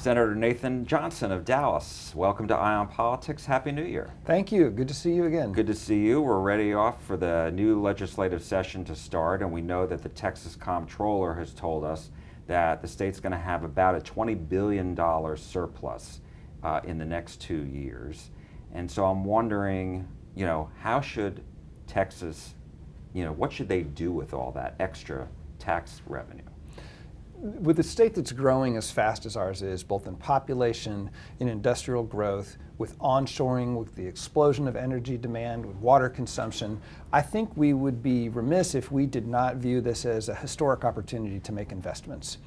Senator Nathan Johnson of Dallas. Welcome to Eye on Politics. Happy New Year. Thank you. Good to see you again. Good to see you. We're ready off for the new legislative session to start, and we know that the Texas Comptroller has told us that the state's going to have about a $20 billion surplus in the next 2 years. And so I'm wondering, how should Texas, what should they do with all that extra tax revenue? With a state that's growing as fast as ours is, both in population, in industrial growth, with onshoring, with the explosion of energy demand, with water consumption, I think we would be remiss if we did not view this as a historic opportunity to make investments.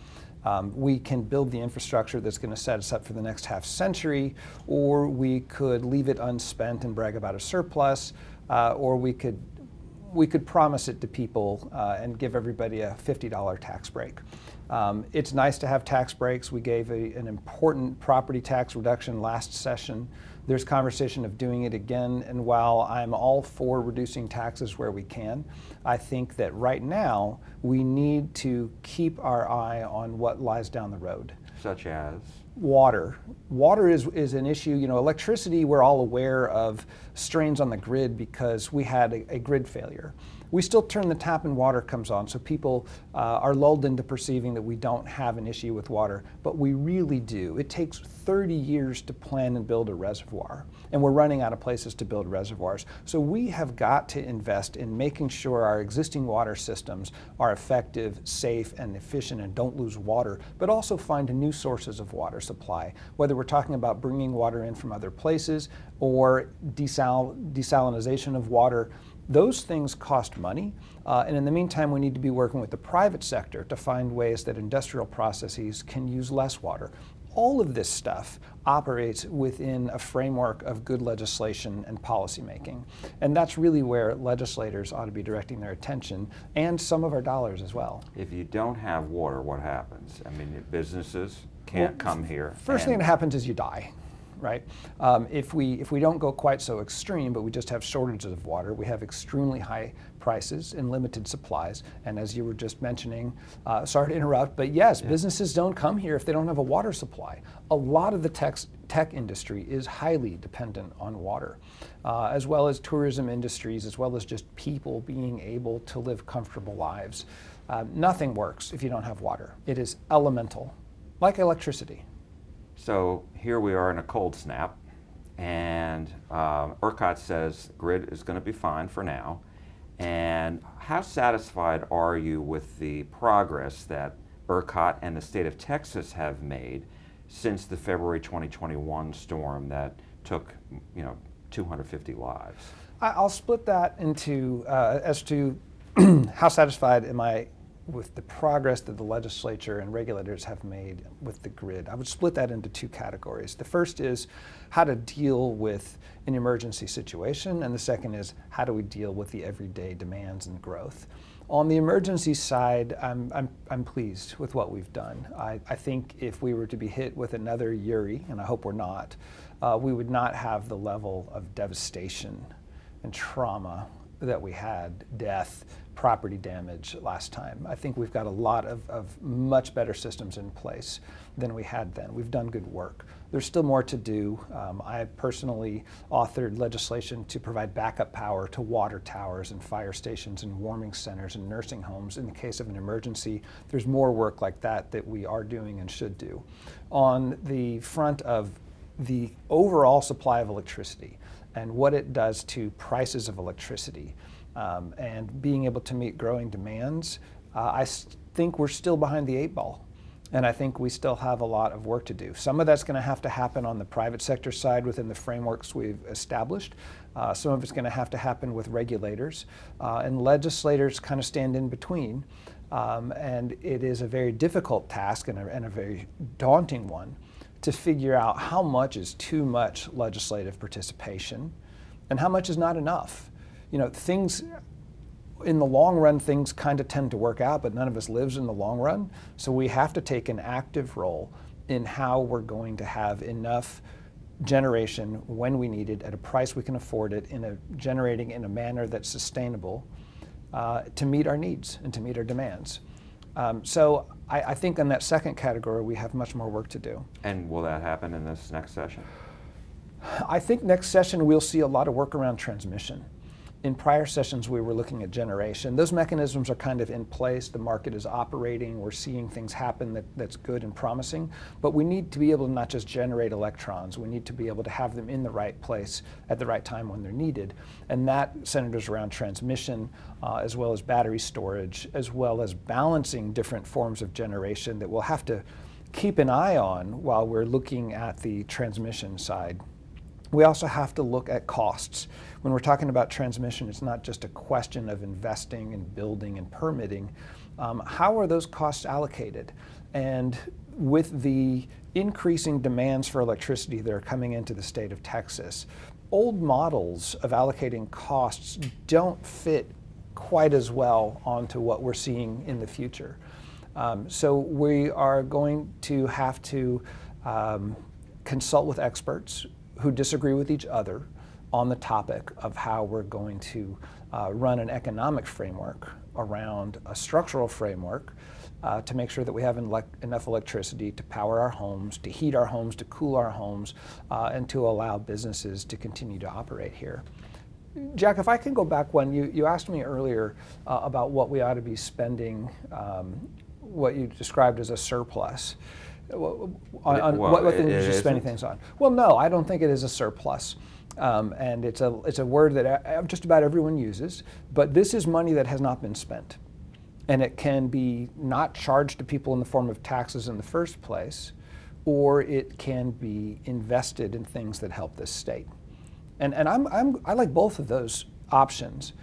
We can build the infrastructure that's going to set us up for the next half century, or we could leave it unspent and brag about a surplus, or we could promise it to people and give everybody a $50 tax break. It's nice to have tax breaks. We gave an important property tax reduction last session. There's conversation of doing it again, and while I'm all for reducing taxes where we can, I think that right now we need to keep our eye on what lies down the road. Such as? Water. Water is an issue. Electricity, we're all aware of strains on the grid because we had a grid failure. We still turn the tap and water comes on, so people are lulled into perceiving that we don't have an issue with water, but we really do. It takes 30 years to plan and build a reservoir, and we're running out of places to build reservoirs. So we have got to invest in making sure our existing water systems are effective, safe, and efficient and don't lose water, but also find new sources of water supply, whether we're talking about bringing water in from other places or desalinization of water. Those things cost money, and in the meantime, we need to be working with the private sector to find ways that industrial processes can use less water. All of this stuff operates within a framework of good legislation and policymaking, and that's really where legislators ought to be directing their attention, and some of our dollars as well. If you don't have water, what happens? Businesses can't come here. First thing that happens is you die. Right? If we don't go quite so extreme, but we just have shortages of water, we have extremely high prices and limited supplies. And as you were just mentioning, sorry to interrupt, but yes, businesses don't come here if they don't have a water supply. A lot of the tech industry is highly dependent on water, as well as tourism industries, as well as just people being able to live comfortable lives. Nothing works if you don't have water. It is elemental, like electricity. So here we are in a cold snap, and ERCOT says grid is going to be fine for now. And how satisfied are you with the progress that ERCOT and the state of Texas have made since the February 2021 storm that took 250 lives? I'll split that into as to how satisfied am I with the progress that the legislature and regulators have made with the grid. I would split that into two categories. The first is how to deal with an emergency situation, and the second is how do we deal with the everyday demands and growth. On the emergency side, I'm pleased with what we've done. I think if we were to be hit with another Uri, and I hope we're not, we would not have the level of devastation and trauma that we had, death, property damage last time. I think we've got a lot of much better systems in place than we had then. We've done good work. There's still more to do. I personally authored legislation to provide backup power to water towers and fire stations and warming centers and nursing homes in the case of an emergency. There's more work like that we are doing and should do. On the front of the overall supply of electricity and what it does to prices of electricity, and being able to meet growing demands, I think we're still behind the 8 ball. And I think we still have a lot of work to do. Some of that's going to have to happen on the private sector side within the frameworks we've established. Some of it's going to have to happen with regulators. And legislators kind of stand in between. And it is a very difficult task and a very daunting one to figure out how much is too much legislative participation and how much is not enough. Things in the long run, things kind of tend to work out, but none of us lives in the long run. So we have to take an active role in how we're going to have enough generation when we need it at a price we can afford it, generating in a manner that's sustainable to meet our needs and to meet our demands. So I think in that second category, we have much more work to do. And will that happen in this next session? I think next session we'll see a lot of work around transmission. In prior sessions, we were looking at generation. Those mechanisms are kind of in place. The market is operating. We're seeing things happen that's good and promising. But we need to be able to not just generate electrons. We need to be able to have them in the right place at the right time when they're needed. And that centers around transmission, as well as battery storage, as well as balancing different forms of generation that we'll have to keep an eye on while we're looking at the transmission side. We also have to look at costs. When we're talking about transmission, it's not just a question of investing and building and permitting. How are those costs allocated? And with the increasing demands for electricity that are coming into the state of Texas, old models of allocating costs don't fit quite as well onto what we're seeing in the future. So we are going to have to consult with experts who disagree with each other on the topic of how we're going to run an economic framework around a structural framework to make sure that we have enough electricity to power our homes, to heat our homes, to cool our homes, and to allow businesses to continue to operate here. Jack, if I can go back one, you asked me earlier about what we ought to be spending, what you described as a surplus. What things you should spend things on? Well, no, I don't think it is a surplus. And it's a word that just about everyone uses, but this is money that has not been spent. And it can be not charged to people in the form of taxes in the first place, or it can be invested in things that help this state. And I like both of those options.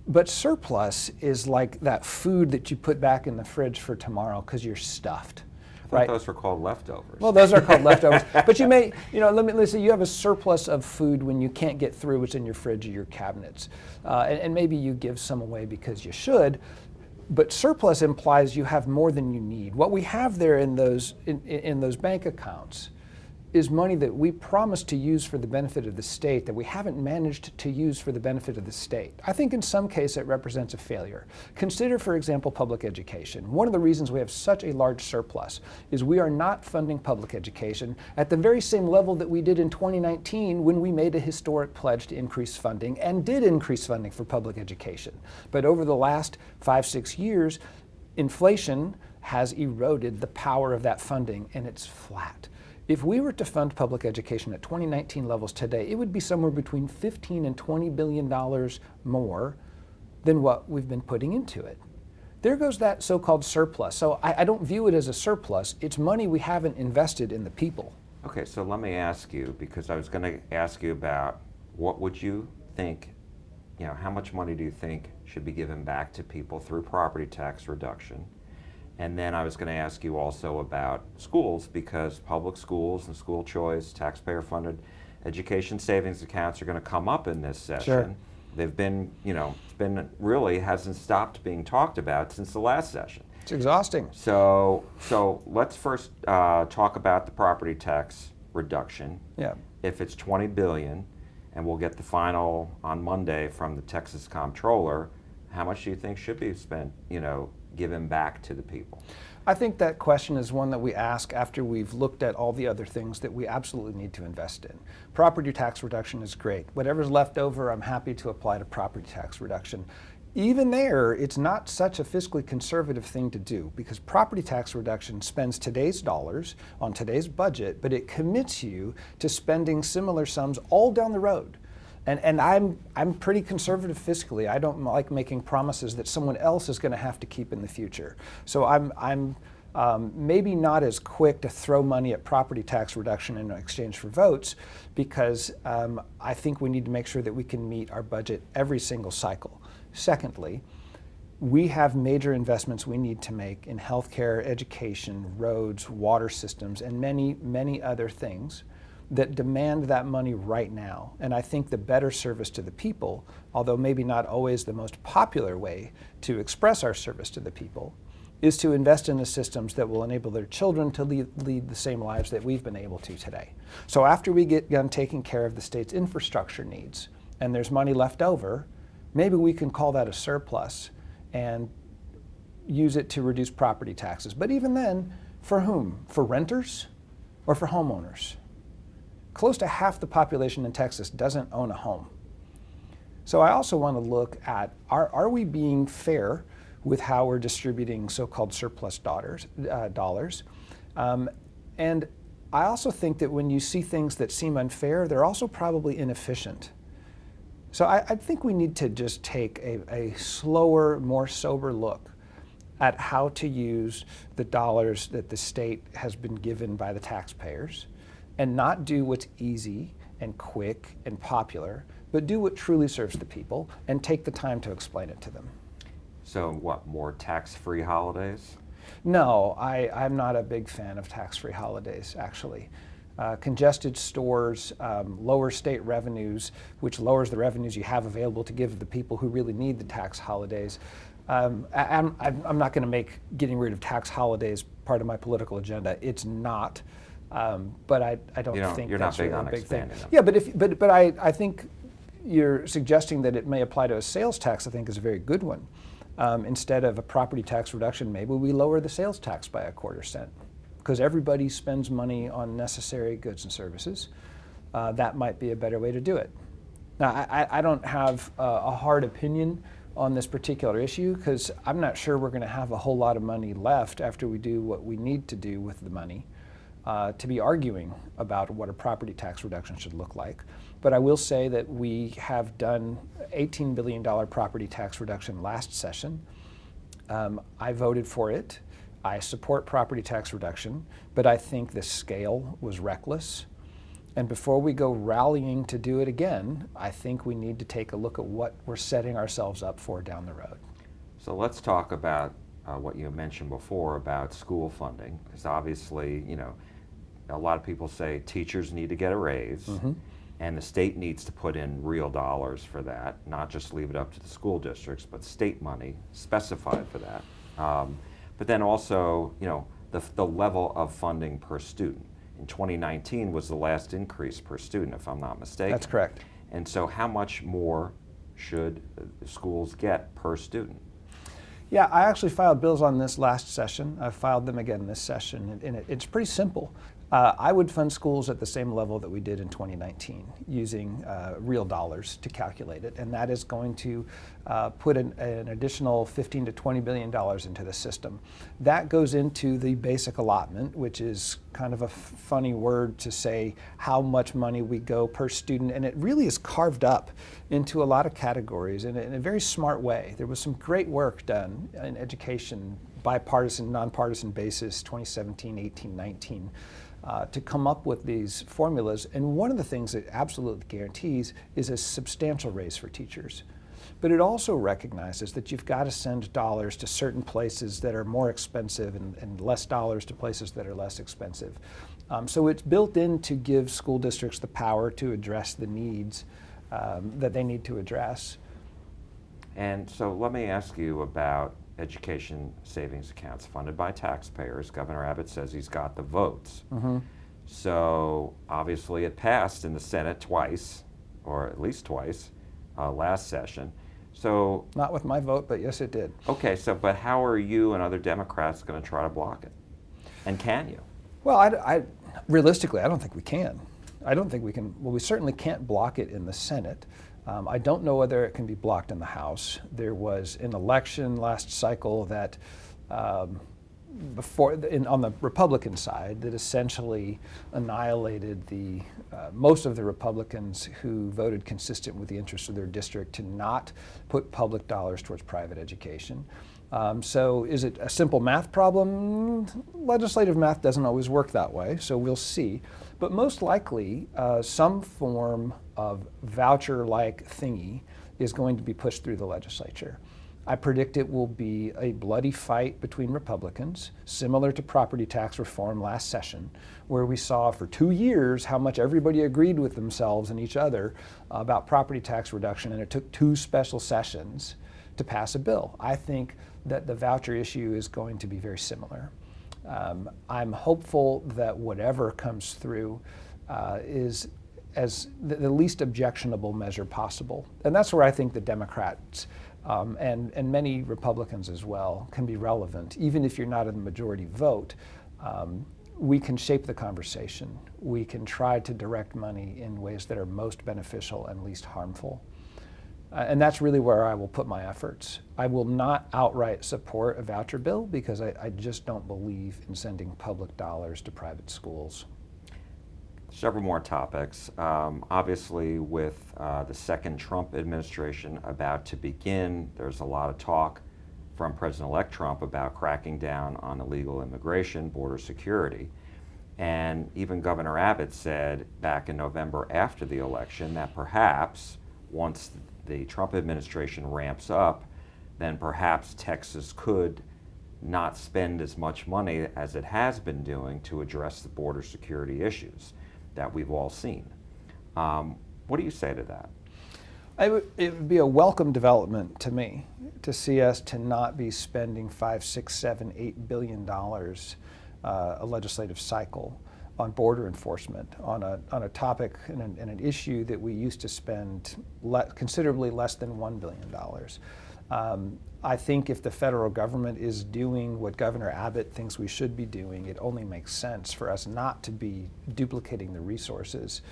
But surplus is like that food that you put back in the fridge for tomorrow because you're stuffed. I thought those were called leftovers. Well, those are called leftovers. But you may, let's say you have a surplus of food when you can't get through what's in your fridge or your cabinets. And maybe you give some away because you should. But surplus implies you have more than you need. What we have there in those bank accounts is money that we promised to use for the benefit of the state that we haven't managed to use for the benefit of the state. I think in some case it represents a failure. Consider, for example, public education. One of the reasons we have such a large surplus is we are not funding public education at the very same level that we did in 2019 when we made a historic pledge to increase funding and did increase funding for public education. But over the last 5-6 years, inflation has eroded the power of that funding and it's flat. If we were to fund public education at 2019 levels today, it would be somewhere between $15 and $20 billion more than what we've been putting into it. There goes that so-called surplus. So I don't view it as a surplus. It's money we haven't invested in the people. Okay, so let me ask you, because I was going to ask you about what would you think, how much money do you think should be given back to people through property tax reduction? And then I was going to ask you also about schools, because public schools and school choice, taxpayer-funded education savings accounts are going to come up in this session. Sure. They've been, it's been really hasn't stopped being talked about since the last session. It's exhausting. So let's first talk about the property tax reduction. Yeah. If it's $20 billion, and we'll get the final on Monday from the Texas Comptroller, how much do you think should be spent, given back to the people? I think that question is one that we ask after we've looked at all the other things that we absolutely need to invest in. Property tax reduction is great. Whatever's left over, I'm happy to apply to property tax reduction. Even there, it's not such a fiscally conservative thing to do, because property tax reduction spends today's dollars on today's budget, but it commits you to spending similar sums all down the road. And I'm pretty conservative fiscally. I don't like making promises that someone else is going to have to keep in the future. So I'm maybe not as quick to throw money at property tax reduction in exchange for votes, because I think we need to make sure that we can meet our budget every single cycle. Secondly, we have major investments we need to make in healthcare, education, roads, water systems, and many, many other things that demand that money right now. And I think the better service to the people, although maybe not always the most popular way to express our service to the people, is to invest in the systems that will enable their children to lead the same lives that we've been able to today. So after we get done taking care of the state's infrastructure needs, and there's money left over, maybe we can call that a surplus and use it to reduce property taxes. But even then, for whom? For renters or for homeowners? Close to half the population in Texas doesn't own a home. So I also want to look at, are we being fair with how we're distributing so-called surplus dollars? And I also think that when you see things that seem unfair, they're also probably inefficient. So I think we need to just take a slower, more sober look at how to use the dollars that the state has been given by the taxpayers and not do what's easy and quick and popular, but do what truly serves the people and take the time to explain it to them. So what, more tax-free holidays? No, I'm not a big fan of tax-free holidays, actually. Congested stores, lower state revenues, which lowers the revenues you have available to give the people who really need the tax holidays. I'm not going to make getting rid of tax holidays part of my political agenda. It's not, but I don't think you're that's not big really on a big thing. expanding them. Yeah, but I think you're suggesting that it may apply to a sales tax. I think is a very good one. Instead of a property tax reduction, maybe we lower the sales tax by 1/4 cent, because everybody spends money on necessary goods and services. That might be a better way to do it. Now, I don't have a hard opinion on this particular issue, because I'm not sure we're going to have a whole lot of money left after we do what we need to do with the money to be arguing about what a property tax reduction should look like. But I will say that we have done $18 billion property tax reduction last session. I voted for it. I support property tax reduction, but I think the scale was reckless. And before we go rallying to do it again, I think we need to take a look at what we're setting ourselves up for down the road. So let's talk about what you mentioned before about school funding, because obviously, a lot of people say teachers need to get a raise, and the state needs to put in real dollars for that, not just leave it up to the school districts, but state money specified for that. But then also, the level of funding per student. In 2019 was the last increase per student, if I'm not mistaken. That's correct. And so how much more should schools get per student? Yeah, I actually filed bills on this last session. I filed them again this session, and it's pretty simple. I would fund schools at the same level that we did in 2019, using real dollars to calculate it, and that is going to put an additional $15 to $20 billion into the system. That goes into the basic allotment, which is kind of a funny word to say how much money we go per student, and it really is carved up into a lot of categories in a very smart way. There was some great work done in education, bipartisan, nonpartisan basis, 2017, 18, 19. To come up with these formulas. And one of the things it absolutely guarantees is a substantial raise for teachers. But it also recognizes that you've got to send dollars to certain places that are more expensive and less dollars to places that are less expensive. So it's built in to give school districts the power to address the needs that they need to address. And so let me ask you about education savings accounts funded by taxpayers. Governor Abbott says he's got the votes. So obviously it passed in the Senate twice, or at least twice, last session. So not with my vote, but yes, it did. Okay, but how are you and other Democrats going to try to block it? And can you? Well, realistically, I don't think we can. I don't think we can. Well, we certainly can't block it in the Senate. I don't know whether it can be blocked in the House. There was an election last cycle that on the Republican side that essentially annihilated most of the Republicans who voted consistent with the interests of their district to not put public dollars towards private education. So is it a simple math problem? Legislative math doesn't always work that way, so we'll see. But most likely, some form of voucher-like thingy is going to be pushed through the legislature. I predict it will be a bloody fight between Republicans, similar to property tax reform last session, where we saw for 2 years how much everybody agreed with themselves and each other about property tax reduction, and it took 2 special sessions to pass a bill. I think that the voucher issue is going to be very similar. I'm hopeful that whatever comes through is as the least objectionable measure possible. And that's where I think the Democrats and many Republicans as well, can be relevant. Even if you're not in the majority vote, we can shape the conversation. We can try to direct money in ways that are most beneficial and least harmful. And that's really where I will put my efforts. I will not outright support a voucher bill because I just don't believe in sending public dollars to private schools. Several more topics. Obviously, with the second Trump administration about to begin, there's a lot of talk from President-elect Trump about cracking down on illegal immigration, border security. And even Governor Abbott said back in November after the election that perhaps once the Trump administration ramps up, then perhaps Texas could not spend as much money as it has been doing to address the border security issues that we've all seen. What do you say to that? It would be a welcome development to me to see us to not be spending $5, $6, $7, $8 billion a legislative cycle on border enforcement, on a topic and an issue that we used to spend considerably less than $1 billion. I think if the federal government is doing what Governor Abbott thinks we should be doing, it only makes sense for us not to be duplicating the resources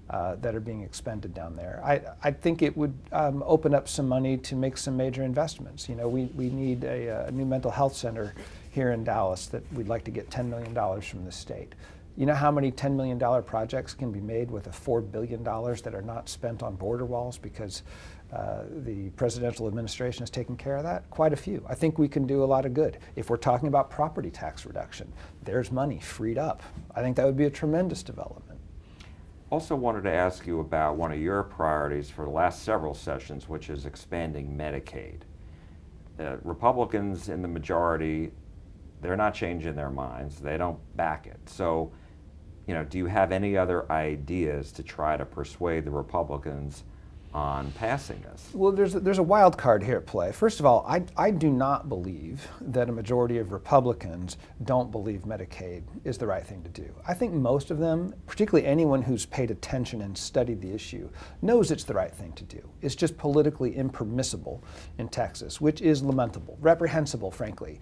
that are being expended down there. I think it would open up some money to make some major investments. You know, we need a new mental health center here in Dallas that we'd like to get $10 million from the state. You know how many $10 million projects can be made with a $4 billion that are not spent on border walls because the presidential administration is taking care of that? Quite a few. I think we can do a lot of good. If we're talking about property tax reduction, there's money freed up. I think that would be a tremendous development. Also wanted to ask you about one of your priorities for the last several sessions, which is expanding Medicaid. Republicans in the majority, they're not changing their minds. They don't back it. So, you know, do you have any other ideas to try to persuade the Republicans on passing this? Well, there's a wild card here at play. First of all, I do not believe that a majority of Republicans don't believe Medicaid is the right thing to do. I think most of them, particularly anyone who's paid attention and studied the issue, knows it's the right thing to do. It's just politically impermissible in Texas, which is lamentable, reprehensible, frankly,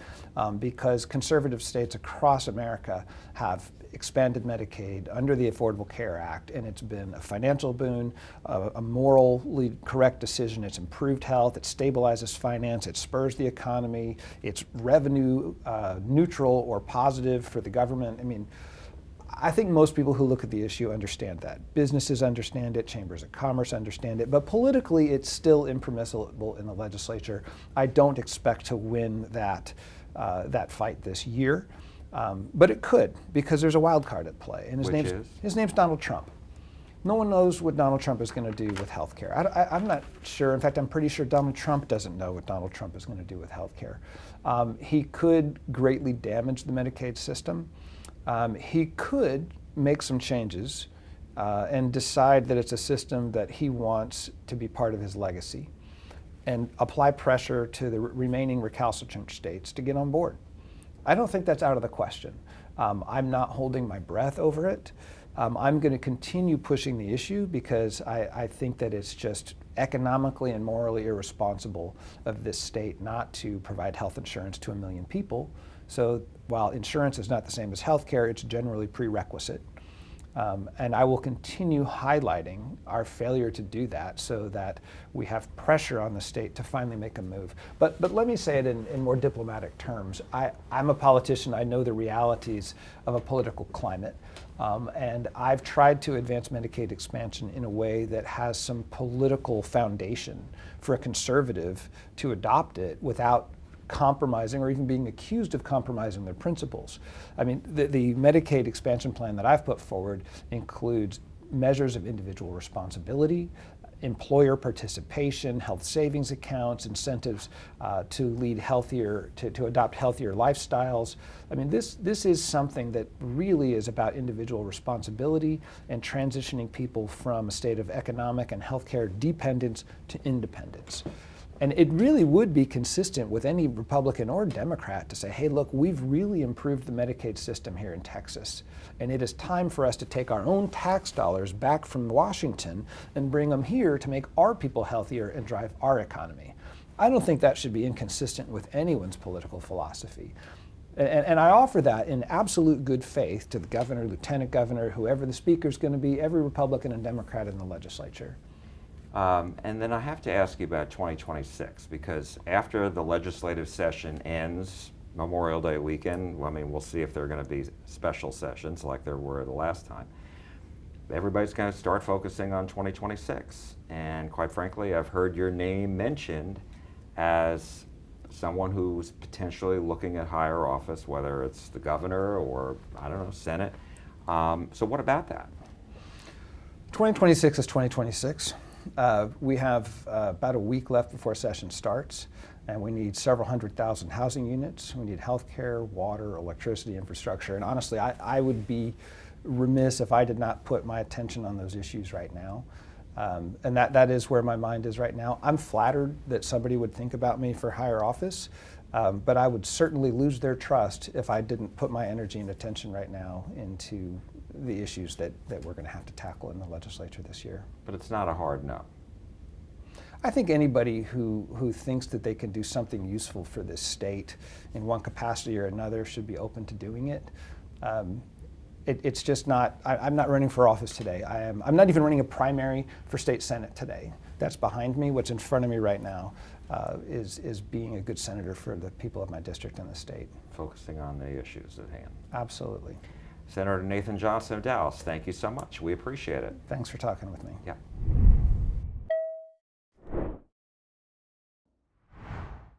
because conservative states across America have expanded Medicaid under the Affordable Care Act, and it's been a financial boon, a morally correct decision. It's improved health, it stabilizes finance, it spurs the economy, it's revenue neutral or positive for the government. I mean, I think most people who look at the issue understand that. Businesses understand it, chambers of commerce understand it, but politically it's still impermissible in the legislature. I don't expect to win that fight this year. But it could, because there's a wild card at play, and his name's Donald Trump. No one knows what Donald Trump is going to do with health care. I'm not sure. In fact, I'm pretty sure Donald Trump doesn't know what Donald Trump is going to do with health care. He could greatly damage the Medicaid system. He could make some changes and decide that it's a system that he wants to be part of his legacy and apply pressure to the remaining recalcitrant states to get on board. I don't think that's out of the question. I'm not holding my breath over it. I'm going to continue pushing the issue because I think that it's just economically and morally irresponsible of this state not to provide health insurance to 1 million people. So while insurance is not the same as health care, it's generally prerequisite. And I will continue highlighting our failure to do that so that we have pressure on the state to finally make a move. But let me say it in more diplomatic terms. I'm a politician. I know the realities of a political climate. And I've tried to advance Medicaid expansion in a way that has some political foundation for a conservative to adopt it without compromising or even being accused of compromising their principles. I mean, the Medicaid expansion plan that I've put forward includes measures of individual responsibility, employer participation, health savings accounts, incentives to lead healthier, to adopt healthier lifestyles. I mean, this is something that really is about individual responsibility and transitioning people from a state of economic and healthcare dependence to independence. And it really would be consistent with any Republican or Democrat to say, hey, look, we've really improved the Medicaid system here in Texas. And it is time for us to take our own tax dollars back from Washington and bring them here to make our people healthier and drive our economy. I don't think that should be inconsistent with anyone's political philosophy. And I offer that in absolute good faith to the governor, lieutenant governor, whoever the speaker is going to be, every Republican and Democrat in the legislature. And then I have to ask you about 2026, because after the legislative session ends Memorial Day weekend, I mean, we'll see if there are going to be special sessions like there were the last time. Everybody's going to start focusing on 2026. And quite frankly, I've heard your name mentioned as someone who's potentially looking at higher office, whether it's the governor or, I don't know, Senate. So what about that? 2026 is 2026. We have about a week left before session starts, and we need several 100,000 housing units. We need health care, water, electricity, infrastructure. And honestly, I would be remiss if I did not put my attention on those issues right now. And that is where my mind is right now. I'm flattered that somebody would think about me for higher office, but I would certainly lose their trust if I didn't put my energy and attention right now into the issues that we're going to have to tackle in the legislature this year. But it's not a hard no. I think anybody who thinks that they can do something useful for this state in one capacity or another should be open to doing it. It's just not, I'm not running for office today. I'm not even running a primary for state senate today. That's behind me. What's in front of me right now is being a good senator for the people of my district and the state. Focusing on the issues at hand. Absolutely. Senator Nathan Johnson of Dallas, thank you so much. We appreciate it. Thanks for talking with me. Yeah.